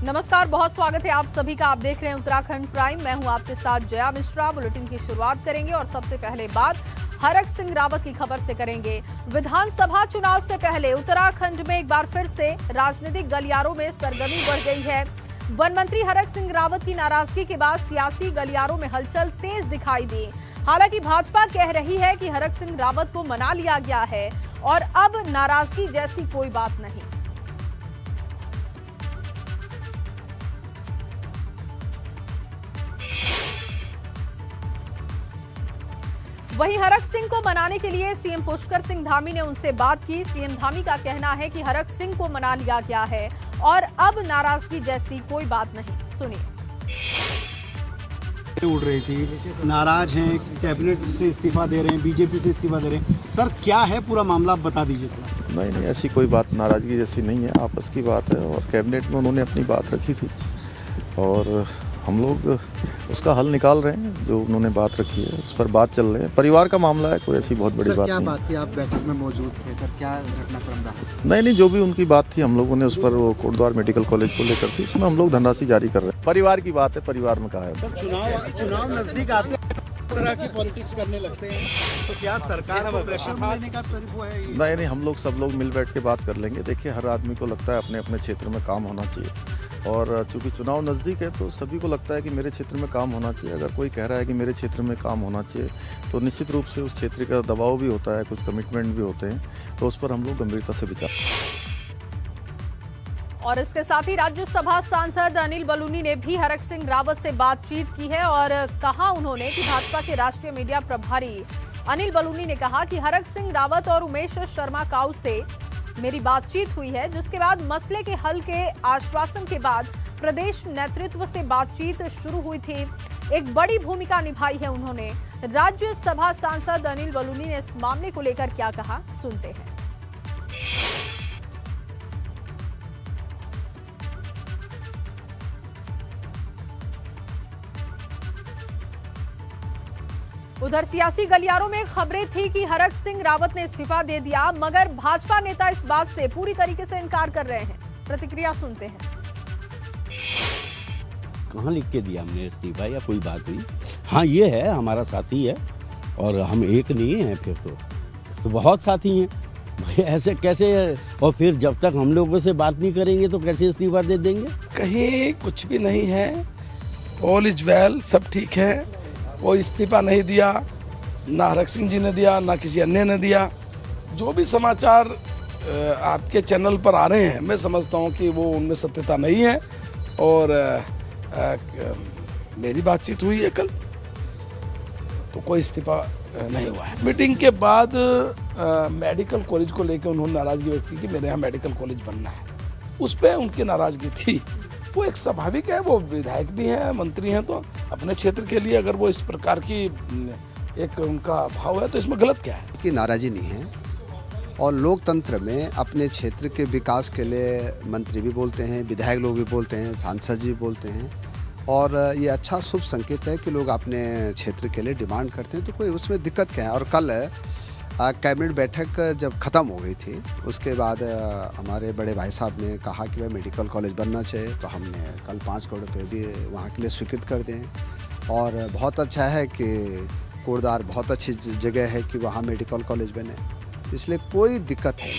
नमस्कार, बहुत स्वागत है आप सभी का। आप देख रहे हैं उत्तराखंड प्राइम। मैं हूं आपके साथ जया मिश्रा। बुलेटिन की शुरुआत करेंगे और सबसे पहले बात हरक सिंह रावत की खबर से करेंगे। विधानसभा चुनाव से पहले उत्तराखंड में एक बार फिर से राजनीतिक गलियारों में सरगर्मी बढ़ गई है। वन मंत्री हरक सिंह रावत की नाराजगी के बाद सियासी गलियारों में हलचल तेज दिखाई दी। हालांकि भाजपा कह रही है कि हरक सिंह रावत को मना लिया गया है और अब नाराजगी जैसी कोई बात नहीं। वहीं हरक सिंह को मनाने के लिए सीएम पुष्कर सिंह धामी ने उनसे बात की। सीएम धामी का कहना है कि हरक सिंह को मना लिया गया है और अब नाराजगी जैसी कोई बात नहीं। सुनिए। उड़ रही थी, नाराज हैं, कैबिनेट से इस्तीफा दे रहे हैं, बीजेपी से इस्तीफा दे रहे हैं। सर क्या है पूरा मामला, आप बता दीजिए थोड़ा। नहीं, ऐसी कोई बात नाराजगी जैसी नहीं है, आपस की बात है और कैबिनेट में उन्होंने अपनी बात रखी थी और हम लोग उसका हल निकाल रहे हैं। जो उन्होंने बात रखी है उस पर बात चल रही है। परिवार का मामला है, कोई ऐसी बहुत बड़ी बात नहीं। क्या बात थी, आप बैठक में मौजूद थे सर, क्या घटनाक्रम रहा? नहीं, जो भी उनकी बात थी हम लोगों ने उस पर वो कोटद्वार मेडिकल कॉलेज को लेकर थी, उसमें हम लोग धनराशि जारी कर रहे हैं। परिवार की बात है, परिवार में कहा है। सर चुनाव नजदीक आते हैं, तरह की पॉलिटिक्स करने लगते हैं, तो क्या सरकार को प्रेशर देने का वो है? नहीं, हम लोग सब लोग मिल बैठ के बात कर लेंगे। देखिए, हर आदमी को लगता है अपने अपने क्षेत्र में काम होना चाहिए और चूंकि चुनाव नज़दीक है तो सभी को लगता है कि मेरे क्षेत्र में काम होना चाहिए। अगर कोई कह रहा है कि मेरे क्षेत्र में काम होना चाहिए तो निश्चित रूप से उस क्षेत्र का दबाव भी होता है, कुछ कमिटमेंट भी होते हैं, तो उस पर हम लोग गंभीरता से विचार। और इसके साथ ही राज्यसभा सांसद अनिल बलूनी ने भी हरक सिंह रावत से बातचीत की है और कहा उन्होंने कि भाजपा के राष्ट्रीय मीडिया प्रभारी अनिल बलूनी ने कहा कि हरक सिंह रावत और उमेश शर्मा काऊ से मेरी बातचीत हुई है, जिसके बाद मसले के हल के आश्वासन के बाद प्रदेश नेतृत्व से बातचीत शुरू हुई थी। एक बड़ी भूमिका निभाई है उन्होंने। राज्यसभा सांसद अनिल बलूनी ने इस मामले को लेकर क्या कहा, सुनते हैं। उधर सियासी गलियारों में खबरें थी कि हरक सिंह रावत ने इस्तीफा दे दिया, मगर भाजपा नेता इस बात से पूरी तरीके से इनकार कर रहे हैं। प्रतिक्रिया सुनते हैं। कहाँ लिख के दिया हमने इस्तीफा या कोई बात हुई? हाँ, ये है हमारा साथी है और हम एक नहीं हैं, फिर तो बहुत साथी हैं भाई। ऐसे कैसे? और फिर जब तक हम लोगों से बात नहीं करेंगे तो कैसे इस्तीफा दे देंगे? कहीं कुछ भी नहीं है, ऑल इज वेल, सब ठीक है। कोई इस्तीफा नहीं दिया, ना हरक सिंह जी ने दिया, ना किसी अन्य ने दिया। जो भी समाचार आपके चैनल पर आ रहे हैं, मैं समझता हूं कि वो उनमें सत्यता नहीं है और मेरी बातचीत हुई है कल, तो कोई इस्तीफा नहीं हुआ है। मीटिंग के बाद मेडिकल कॉलेज को लेकर उन्होंने नाराजगी व्यक्त की कि मेरे यहाँ मेडिकल कॉलेज बनना है। उस पर उनकी नाराजगी थी, वो एक स्वाभाविक है। वो विधायक भी हैं, मंत्री हैं, तो अपने क्षेत्र के लिए अगर वो इस प्रकार की एक उनका भाव है तो इसमें गलत क्या है? कि नाराजी नहीं है और लोकतंत्र में अपने क्षेत्र के विकास के लिए मंत्री भी बोलते हैं, विधायक लोग भी बोलते हैं, सांसद जी भी बोलते हैं और ये अच्छा शुभ संकेत है कि लोग अपने क्षेत्र के लिए डिमांड करते हैं, तो कोई उसमें दिक्कत क्या है? और कल कैबिनेट बैठक जब ख़त्म हो गई थी उसके बाद हमारे बड़े भाई साहब ने कहा कि भाई मेडिकल कॉलेज बनना चाहिए, तो हमने कल 5 करोड़ रुपये भी वहाँ के लिए स्वीकृत कर दिए और बहुत अच्छा है कि कोटद्वार बहुत अच्छी जगह है कि वहाँ मेडिकल कॉलेज बने, इसलिए कोई दिक्कत है।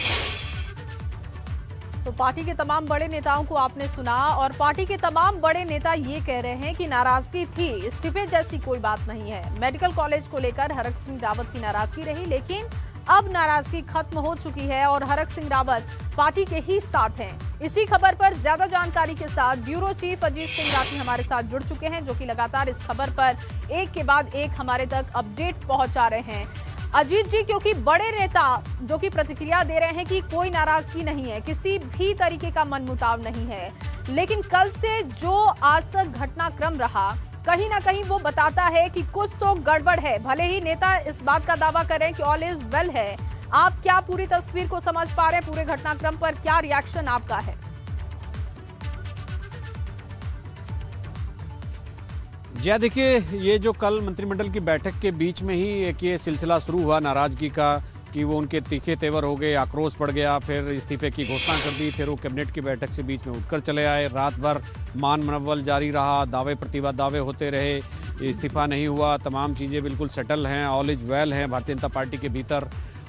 तो पार्टी के तमाम बड़े नेताओं को आपने सुना और पार्टी के तमाम बड़े नेता ये कह रहे हैं कि नाराजगी थी, इस्तीफे जैसी कोई बात नहीं है। मेडिकल कॉलेज को लेकर हरक सिंह रावत की नाराजगी रही, लेकिन अब नाराजगी खत्म हो चुकी है और हरक सिंह रावत पार्टी के ही साथ हैं। इसी खबर पर ज्यादा जानकारी के साथ ब्यूरो चीफ अजीत सिंह राठी हमारे साथ जुड़ चुके हैं, जो कि लगातार इस खबर पर एक के बाद एक हमारे तक अपडेट पहुंचा रहे हैं। अजीत जी, क्योंकि बड़े नेता जो कि प्रतिक्रिया दे रहे हैं कि कोई नाराजगी नहीं है, किसी भी तरीके का मनमुटाव नहीं है, लेकिन कल से जो आज तक घटनाक्रम रहा कहीं ना कहीं वो बताता है कि कुछ तो गड़बड़ है। भले ही नेता इस बात का दावा करें कि ऑल इज वेल है, आप क्या पूरी तस्वीर को समझ पा रहे हैं? पूरे घटनाक्रम पर क्या रिएक्शन आपका है? जय, देखिए, ये जो कल मंत्रिमंडल की बैठक के बीच में ही एक ये सिलसिला शुरू हुआ नाराजगी का कि वो उनके तीखे तेवर हो गए, आक्रोश बढ़ गया, फिर इस्तीफे की घोषणा कर दी, फिर वो कैबिनेट की बैठक से बीच में उठकर चले आए। रात भर मान मनव्वल जारी रहा, दावे प्रतिवाद दावे होते रहे, इस्तीफा नहीं हुआ, तमाम चीज़ें बिल्कुल सेटल हैं, ऑल इज वेल हैं भारतीय जनता पार्टी के भीतर।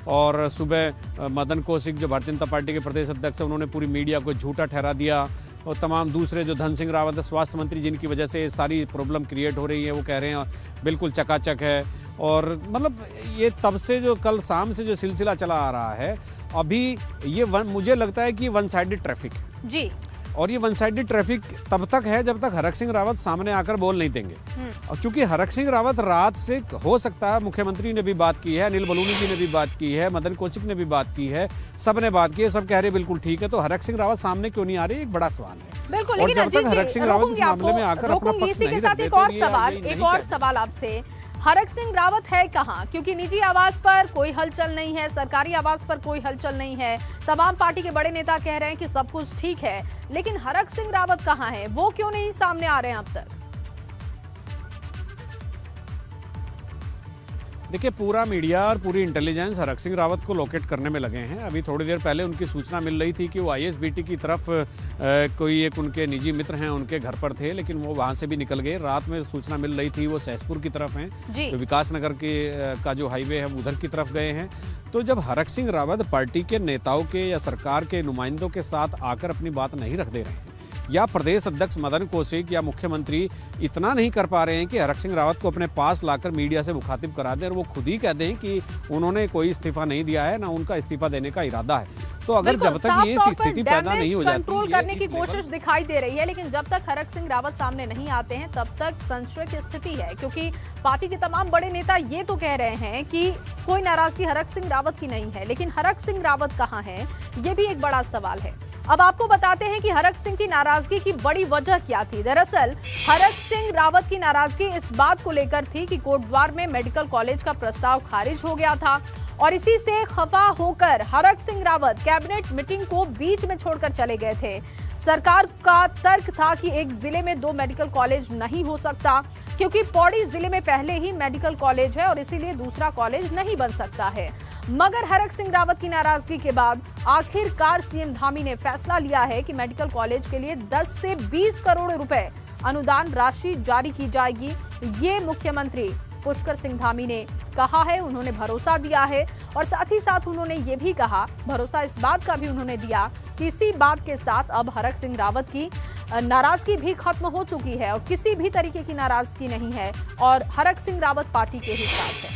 और सुबह मदन कौशिक जो भारतीय जनता पार्टी के प्रदेश अध्यक्ष हैं, उन्होंने पूरी मीडिया को झूठा ठहरा दिया। और तमाम दूसरे जो धन सिंह रावत है, स्वास्थ्य मंत्री, जिनकी वजह से ये सारी प्रॉब्लम क्रिएट हो रही है, वो कह रहे हैं बिल्कुल चकाचक है। और मतलब ये तब से जो कल शाम से जो सिलसिला चला आ रहा है, अभी ये मुझे लगता है कि ये वन साइडेड ट्रैफिक है जी। और ये वन साइडेड ट्रैफिक तब तक है जब तक हरक सिंह रावत सामने आकर बोल नहीं देंगे। और चूंकि हरक सिंह रावत रात से, हो सकता है मुख्यमंत्री ने भी बात की है, अनिल बलूनी जी ने भी बात की है, मदन कौशिक ने भी बात की है, सब ने बात की है, सब कह रहे बिल्कुल ठीक है, तो हरक सिंह रावत सामने क्यों नहीं आ रही, एक बड़ा सवाल है। बिल्कुल, और लेकिन जब तक हरक सिंह रावत इस मामले में आकर अपना पक्ष नहीं रख देते, एक और सवाल आपसे, हरक सिंह रावत है कहां? क्योंकि निजी आवास पर कोई हलचल नहीं है, सरकारी आवास पर कोई हलचल नहीं है, तमाम पार्टी के बड़े नेता कह रहे हैं कि सब कुछ ठीक है, लेकिन हरक सिंह रावत कहां है? वो क्यों नहीं सामने आ रहे हैं अब तक? देखिए, पूरा मीडिया और पूरी इंटेलिजेंस हरक सिंह रावत को लोकेट करने में लगे हैं। अभी थोड़ी देर पहले उनकी सूचना मिल रही थी कि वो ISBT की तरफ कोई एक उनके निजी मित्र हैं, उनके घर पर थे, लेकिन वो वहाँ से भी निकल गए। रात में सूचना मिल रही थी वो सहसपुर की तरफ हैं, तो विकास नगर का जो हाईवे है उधर की तरफ गए हैं। तो जब हरक सिंह रावत पार्टी के नेताओं के या सरकार के नुमाइंदों के साथ आकर अपनी बात नहीं रख दे रहे हैं, या प्रदेश अध्यक्ष मदन कौशिक या मुख्यमंत्री इतना नहीं कर पा रहे हैं कि हरक सिंह रावत को अपने पास लाकर मीडिया से मुखातिब करा दें और वो खुद ही कह दें कि उन्होंने कोई इस्तीफा नहीं दिया है, ना उनका इस्तीफा देने का इरादा है, तो अगर जब तक ये स्थिति पैदा नहीं हो जाती, कंट्रोल करने की कोशिश दिखाई दे रही है, लेकिन जब तक हरक सिंह रावत सामने नहीं आते हैं तब तक संशय की स्थिति है। क्योंकि पार्टी के तमाम बड़े नेता ये तो कह रहे हैं कि कोई नाराजगी हरक सिंह रावत की नहीं है, लेकिन हरक सिंह रावत कहां है, ये भी एक बड़ा सवाल है। अब आपको बताते हैं कि हरक सिंह की नाराजगी की बड़ी वजह क्या थी। दरअसल हरक सिंह रावत की नाराजगी इस बात को लेकर थी कि कोटद्वार में मेडिकल कॉलेज का प्रस्ताव खारिज हो गया था और इसी से खफा होकर हरक सिंह रावत कैबिनेट मीटिंग को बीच में छोड़कर चले गए थे। सरकार का तर्क था कि एक जिले में 2 मेडिकल कॉलेज नहीं हो सकता, क्योंकि पौड़ी जिले में पहले ही मेडिकल कॉलेज है और इसीलिए दूसरा कॉलेज नहीं बन सकता है। मगर हरक सिंह रावत की नाराजगी के बाद आखिरकार सीएम धामी ने फैसला लिया है कि मेडिकल कॉलेज के लिए 10 से 20 करोड़ रुपए अनुदान राशि जारी की जाएगी। ये मुख्यमंत्री पुष्कर सिंह धामी ने कहा है, उन्होंने भरोसा दिया है और साथ ही साथ उन्होंने ये भी कहा, भरोसा इस बात का भी उन्होंने दिया कि इसी बात के साथ अब हरक सिंह रावत की नाराजगी भी खत्म हो चुकी है और किसी भी तरीके की नाराजगी नहीं है और हरक सिंह रावत पार्टी के ही साथ है।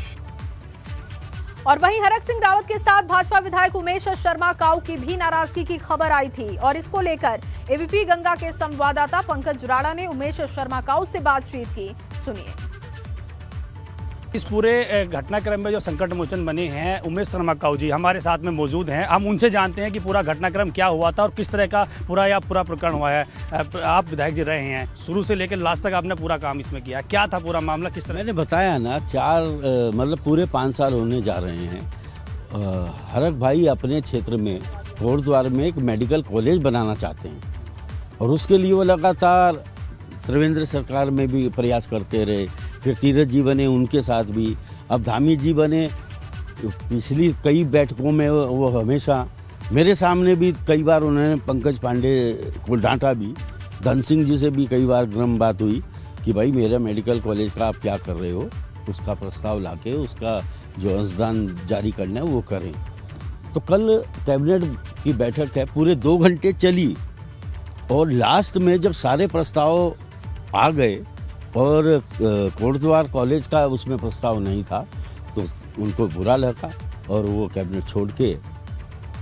और वहीं हरक सिंह रावत के साथ भाजपा विधायक उमेश शर्मा काऊ की भी नाराजगी की खबर आई थी और इसको लेकर एबीपी गंगा के संवाददाता पंकज राणा ने उमेश शर्मा काऊ से बातचीत की, सुनिए। इस पूरे घटनाक्रम में जो संकट मोचन बने हैं, उमेश शर्मा काऊ जी हमारे साथ में मौजूद हैं। हम उनसे जानते हैं कि पूरा घटनाक्रम क्या हुआ था और किस तरह का पूरा प्रकरण हुआ है। आप विधायक जी रहे हैं, शुरू से लेकर लास्ट तक आपने पूरा काम इसमें किया, क्या था पूरा मामला, किस तरह? मैंने बताया ना, मतलब पूरे 5 साल होने जा रहे हैं। हरक भाई अपने क्षेत्र में कोटद्वार में एक मेडिकल कॉलेज बनाना चाहते हैं और उसके लिए वो लगातार त्रिवेंद्र सरकार में भी प्रयास करते रहे, फिर तीरथ जी बने, उनके साथ भी, अब धामी जी बने। पिछली कई बैठकों में वो हमेशा मेरे सामने भी कई बार उन्होंने पंकज पांडे को डांटा भी, धन सिंह जी से भी कई बार गर्म बात हुई कि भाई मेरा मेडिकल कॉलेज का आप क्या कर रहे हो, उसका प्रस्ताव लाके उसका जो अनुदान जारी करना है वो करें। तो कल कैबिनेट की बैठक है, पूरे 2 घंटे चली और लास्ट में जब सारे प्रस्ताव आ गए और कोटद्वार कॉलेज का उसमें प्रस्ताव नहीं था तो उनको बुरा लगा और वो कैबिनेट छोड़ के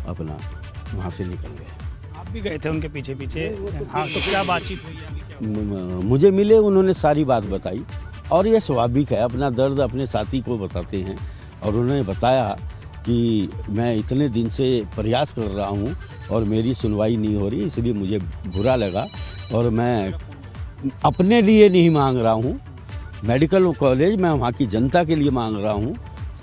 अपना वहाँ से निकल गए। आप भी गए थे उनके पीछे पीछे? हाँ, तो क्या बातचीत हुई? मुझे मिले, उन्होंने सारी बात बताई और ये स्वाभाविक है, अपना दर्द अपने साथी को बताते हैं और उन्होंने बताया कि मैं इतने दिन से प्रयास कर रहा हूँ और मेरी सुनवाई नहीं हो रही, इसलिए मुझे बुरा लगा और मैं अपने लिए नहीं मांग रहा हूँ मेडिकल कॉलेज, मैं वहाँ की जनता के लिए मांग रहा हूँ।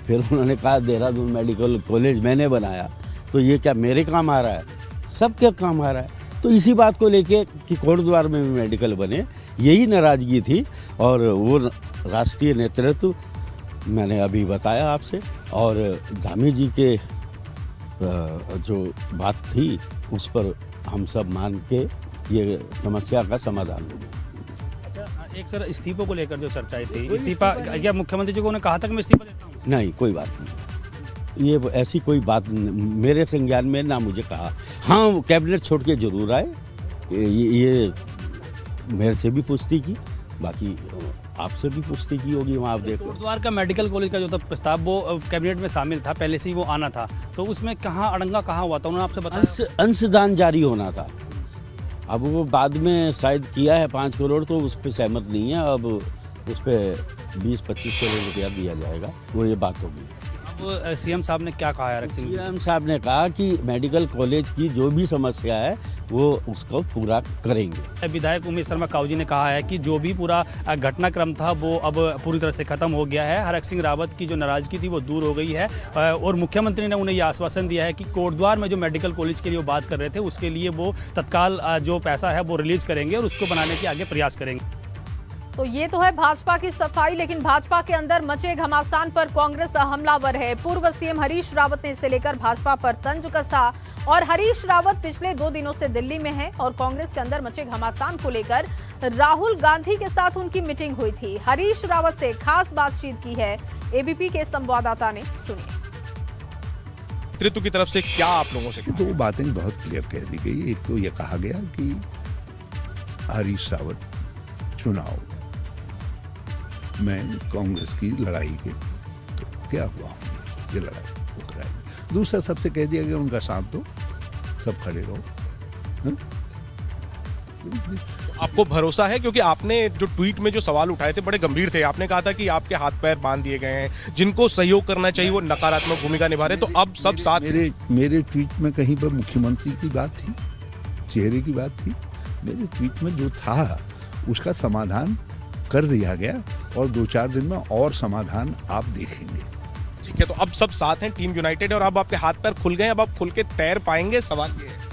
फिर उन्होंने कहा देहरादून मेडिकल कॉलेज मैंने बनाया तो ये क्या मेरे काम आ रहा है? सब क्या काम आ रहा है? तो इसी बात को लेके कि कोटद्वार में भी मेडिकल बने, यही नाराज़गी थी और वो राष्ट्रीय नेतृत्व मैंने अभी बताया आपसे, और धामी जी के जो बात थी उस पर हम सब मान के ये समस्या का समाधान होगा। अच्छा, एक सर इस्तीफों को लेकर जो चर्चाएं थी, इस्तीफा क्या मुख्यमंत्री जी को उन्होंने कहा था कि मैं इस्तीफा देता हूँ? नहीं, कोई बात नहीं, ये ऐसी कोई बात मेरे संज्ञान में ना मुझे कहा। हाँ, कैबिनेट छोड़ के जरूर आए, ये मेरे से भी पुष्टि की, बाकी आपसे भी पुष्टि की होगी वहाँ, आप देखो। कोटद्वार का मेडिकल कॉलेज का जो था प्रस्ताव वो कैबिनेट में शामिल था, पहले से ही वो आना था, तो उसमें कहाँ अड़ंगा कहाँ हुआ था, उन्होंने आपसे बताया? अंशदान जारी होना था, अब वो बाद में शायद किया है 5 करोड़, तो उस पर सहमत नहीं है। अब उस पर 20-25 करोड़ रुपया दिया जाएगा, वो ये बात होगी। अब सीएम साहब ने क्या कहा है? सीएम साहब ने कहा कि मेडिकल कॉलेज की जो भी समस्या है वो उसको पूरा करेंगे। विधायक उमेश शर्मा काऊ जी ने कहा है कि जो भी पूरा घटनाक्रम था वो अब पूरी तरह से खत्म हो गया है, हरक सिंह रावत की जो नाराजगी थी वो दूर हो गई है, और मुख्यमंत्री ने उन्हें ये आश्वासन दिया है कि कोटद्वार में जो मेडिकल कॉलेज के लिए वो बात कर रहे थे उसके लिए वो तत्काल जो पैसा है वो रिलीज करेंगे और उसको बनाने के आगे प्रयास करेंगे। तो ये तो है भाजपा की सफाई, लेकिन भाजपा के अंदर मचे घमासान पर कांग्रेस हमलावर है। पूर्व सीएम हरीश रावत ने इसे लेकर भाजपा पर तंज कसा, और हरीश रावत पिछले 2 दिनों से दिल्ली में हैं और कांग्रेस के अंदर मचे घमासान को लेकर राहुल गांधी के साथ उनकी मीटिंग हुई थी। हरीश रावत से खास बातचीत की है एबीपी के संवाददाता ने, सुनिए। नेतृत्व की तरफ से क्या आप लोगों से? 2 बातें बहुत क्लियर कह दी गई। एक तो ये कहा गया कि हरीश रावत चुनाव में कांग्रेस की लड़ाई के क्या हुआ, ये लड़ाई वो कराएंगे। दूसरा सबसे कह दिया गया उनका साथ दो, सब खड़े रहो। आपको भरोसा है, क्योंकि आपने जो ट्वीट में जो सवाल उठाए थे बड़े गंभीर थे। आपने कहा था कि आपके हाथ पैर बांध दिए गए हैं, जिनको सहयोग करना चाहिए वो नकारात्मक भूमिका निभा रहे, तो अब सब साथ। मेरे ट्वीट में कहीं पर मुख्यमंत्री की बात थी, चेहरे की बात थी? मेरे ट्वीट में जो था उसका समाधान कर दिया गया, और 2-4 दिन में और समाधान आप देखेंगे। ठीक है, तो अब सब साथ हैं, टीम यूनाइटेड है, और अब आपके हाथ पैर खुल गए, अब आप खुल के तैर पाएंगे? सवाल ये है।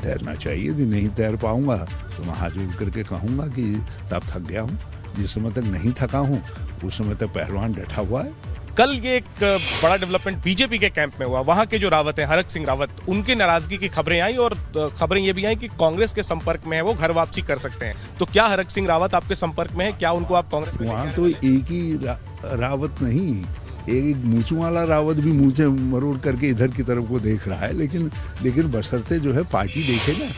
तैरना चाहिए, यदि नहीं तैर पाऊंगा तो मैं हाथ जोड़ करके कहूंगा कि साहब थक गया हूँ। जिस समय तक नहीं थका हूँ उस समय तक पहलवान डटा हुआ है। कल ये एक बड़ा डेवलपमेंट बीजेपी के कैंप में हुआ। वहां के जो रावत हैं, हरक सिंह रावत, उनकी नाराजगी की खबरें आई, और खबरें ये भी आई कि कांग्रेस के संपर्क में है, वो घर वापसी कर सकते हैं। तो क्या हरक सिंह रावत आपके संपर्क में है? क्या उनको आप कांग्रेस में? वहाँ तो एक ही रावत नहीं, एक मूंछों वाला रावत भी मूंछें मरोड़ करके इधर की तरफ को देख रहा है, लेकिन बशर्ते जो है पार्टी देखे ना।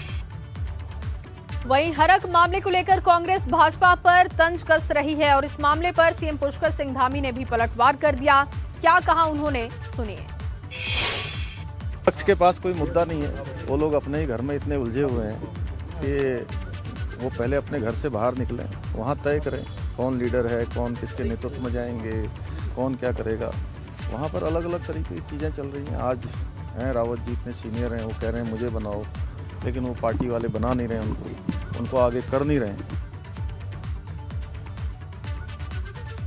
वहीं हरक मामले को लेकर कांग्रेस भाजपा पर तंज कस रही है, और इस मामले पर सीएम पुष्कर सिंह धामी ने भी पलटवार कर दिया। क्या कहा उन्होंने, सुनिए। पक्ष के पास कोई मुद्दा नहीं है, वो लोग अपने ही घर में इतने उलझे हुए हैं कि वो पहले अपने घर से बाहर निकलें, वहाँ तय करें कौन लीडर है, कौन किसके नेतृत्व में जाएंगे, कौन क्या करेगा। वहाँ पर अलग अलग तरीके की चीज़ें चल रही हैं। आज हैं रावत जी इतने सीनियर हैं, वो कह रहे हैं मुझे बनाओ, लेकिन वो पार्टी वाले बना नहीं रहे, उनको आगे कर नहीं रहे।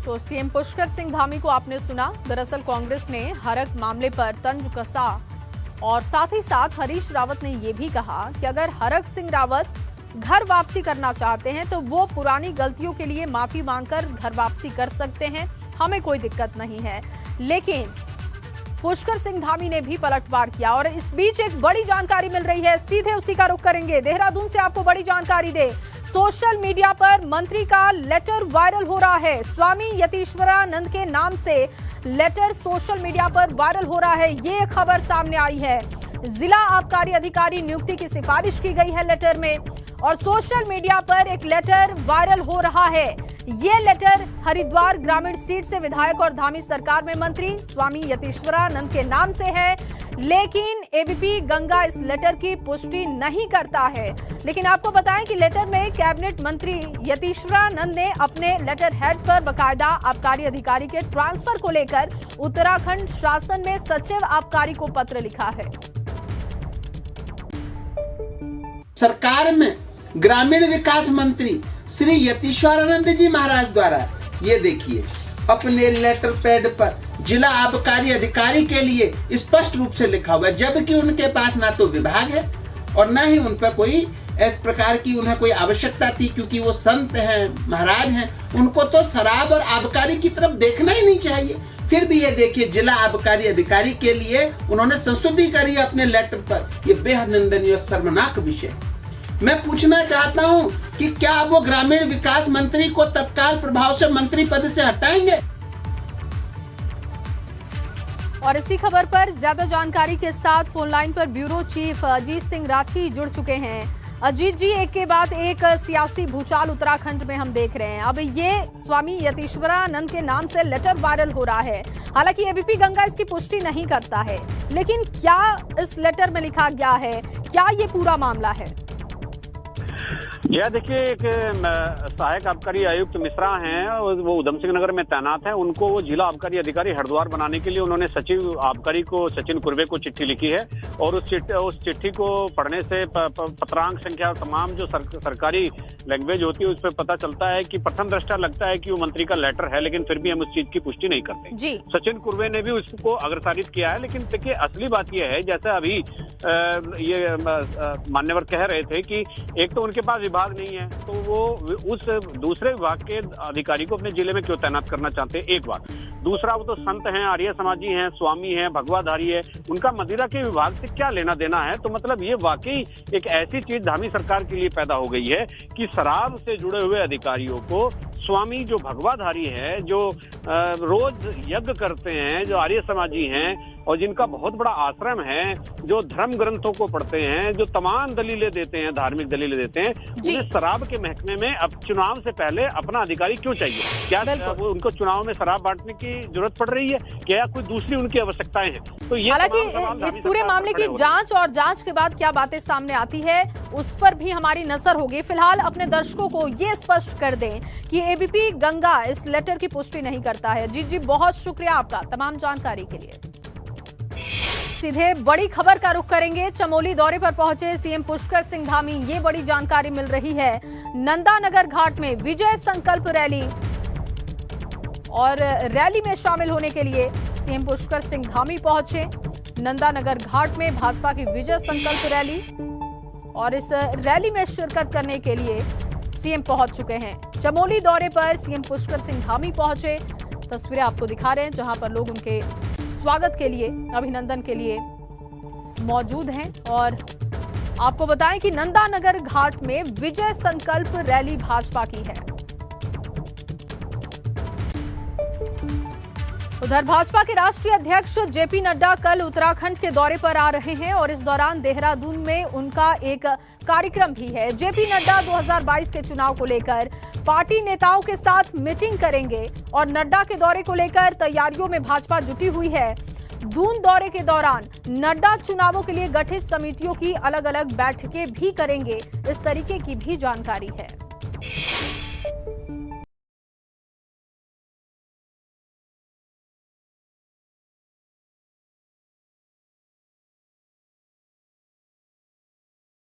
तो सीएम पुष्कर सिंह धामी को आपने सुना। दरअसल कांग्रेस ने हरक मामले पर तंज कसा, और साथ ही साथ हरीश रावत ने यह भी कहा कि अगर हरक सिंह रावत घर वापसी करना चाहते हैं तो वो पुरानी गलतियों के लिए माफी मांगकर घर वापसी कर सकते हैं, हमें कोई दिक्कत नहीं है। लेकिन पुष्कर सिंह धामी ने भी पलटवार किया, और इस बीच एक बड़ी जानकारी मिल रही है, सीधे उसी का रुख करेंगे। देहरादून से आपको बड़ी जानकारी दे, सोशल मीडिया पर मंत्री का लेटर वायरल हो रहा है। स्वामी यतीश्वरानंद के नाम से लेटर सोशल मीडिया पर वायरल हो रहा है, ये खबर सामने आई है। जिला आबकारी अधिकारी नियुक्ति की सिफारिश की गई है लेटर में, और सोशल मीडिया पर एक लेटर वायरल हो रहा है। ये लेटर हरिद्वार ग्रामीण सीट से विधायक और धामी सरकार में मंत्री स्वामी यतीश्वरानंद के नाम से है, लेकिन एबीपी गंगा इस लेटर की पुष्टि नहीं करता है। लेकिन आपको बताएं कि लेटर में कैबिनेट मंत्री यतीश्वरानंद ने अपने लेटर हेड पर बकायदा आबकारी अधिकारी के ट्रांसफर को लेकर उत्तराखंड शासन में सचिव आबकारी को पत्र लिखा है। सरकार में ग्रामीण विकास मंत्री श्री यतीश्वरानंद जी महाराज द्वारा ये देखिए अपने लेटर पैड पर जिला आबकारी अधिकारी के लिए स्पष्ट रूप से लिखा हुआ है, जबकि उनके पास ना तो विभाग है और ना ही उन पर कोई इस प्रकार की उन्हें कोई आवश्यकता थी, क्योंकि वो संत हैं, महाराज हैं, उनको तो शराब और आबकारी की तरफ देखना ही नहीं चाहिए। फिर भी ये देखिए, जिला आबकारी अधिकारी के लिए उन्होंने संस्तुति करी अपने लेटर पर। ये बेहद निंदनीय और शर्मनाक विषय। मैं पूछना चाहता हूं कि क्या वो ग्रामीण विकास मंत्री को तत्काल प्रभाव से मंत्री पद से हटाएंगे? और इसी खबर पर ज्यादा जानकारी के साथ फोन लाइन पर ब्यूरो चीफ अजीत सिंह राठी जुड़ चुके हैं। अजीत जी, एक के बाद एक सियासी भूचाल उत्तराखंड में हम देख रहे हैं। अब ये स्वामी यतीश्वरानंद के नाम से लेटर वायरल हो रहा है। हालांकि एबीपी गंगा इसकी पुष्टि नहीं करता है, लेकिन क्या इस लेटर में लिखा गया है, क्या ये पूरा मामला है? यह देखिए, एक सहायक आबकारी आयुक्त मिश्रा हैं, वो उधम सिंह नगर में तैनात हैं। उनको वो जिला आबकारी अधिकारी हरिद्वार बनाने के लिए उन्होंने सचिव आबकारी को सचिन कुर्वे को चिट्ठी लिखी है। और उस चिट्ठी को पढ़ने से पत्रांक संख्या और तमाम जो सरकारी लैंग्वेज होती है उस पर पता चलता है कि प्रथम दृष्टा लगता है कि वो मंत्री का लेटर है, लेकिन फिर भी हम उस चीज की पुष्टि नहीं करते। सचिन कुर्वे ने भी उसको अग्रसारित किया है। लेकिन देखिए, असली बात यह है, जैसा अभी ये मान्यवर कह रहे थे कि एक तो उनके पास विभाग नहीं है, तो वो उस दूसरे विभाग के अधिकारी को अपने जिले में क्यों तैनात करना चाहते हैं, एक बात। दूसरा, वो तो संत हैं, आर्य समाजी हैं, स्वामी हैं, भगवाधारी है, उनका मदिरा के विभाग से क्या लेना देना है? तो मतलब ये वाकई एक ऐसी चीज धामी सरकार के लिए पैदा हो गई है कि शराब से जुड़े हुए अधिकारियों को स्वामी जो भगवाधारी है, जो रोज यज्ञ करते हैं, जो आर्य समाजी हैं और जिनका बहुत बड़ा आश्रम है, जो धर्म ग्रंथों को पढ़ते हैं, जो तमाम दलीलें देते हैं, धार्मिक दलीलें देते हैं, उन्हें शराब के महकमे में अब चुनाव से पहले अपना अधिकारी क्यों चाहिए? क्या उनको चुनाव में शराब बांटने की जरूरत पड़ रही है? क्या कोई दूसरी उनकी आवश्यकताएं हैं? तो ये हालांकि इस पूरे मामले की जांच और जांच के बाद क्या बातें सामने आती है उस पर भी हमारी नजर होगी। फिलहाल अपने दर्शकों को ये स्पष्ट कर दें कि एबीपी गंगा इस लेटर की पुष्टि नहीं करता है। जी, बहुत शुक्रिया आपका तमाम जानकारी के लिए। सीधे बड़ी खबर का रुख करेंगे। चमोली दौरे पर पहुंचे सीएम पुष्कर सिंह धामी, ये बड़ी जानकारी मिल रही है। नंदानगर घाट में विजय संकल्प रैली, और रैली में शामिल होने के लिए सीएम पुष्कर सिंह धामी पहुंचे नंदानगर घाट में भाजपा की विजय संकल्प रैली, और इस रैली में शिरकत करने के लिए सीएम पहुंच चुके हैं। चमोली दौरे पर सीएम पुष्कर सिंह धामी पहुंचे, तस्वीरें आपको दिखा रहे हैं जहां पर लोग उनके स्वागत के लिए, अभिनंदन के लिए मौजूद हैं। और आपको बताएं कि नंदानगर घाट में विजय संकल्प रैली भाजपा की है। उधर भाजपा के राष्ट्रीय अध्यक्ष जेपी नड्डा कल उत्तराखंड के दौरे पर आ रहे हैं और इस दौरान देहरादून में उनका एक कार्यक्रम भी है। जेपी नड्डा 2022 के चुनाव को लेकर पार्टी नेताओं के साथ मीटिंग करेंगे और नड्डा के दौरे को लेकर तैयारियों में भाजपा जुटी हुई है। दून दौरे के दौरान नड्डा चुनावों के लिए गठित समितियों की अलग अलग बैठकें भी करेंगे, इस तरीके की भी जानकारी है।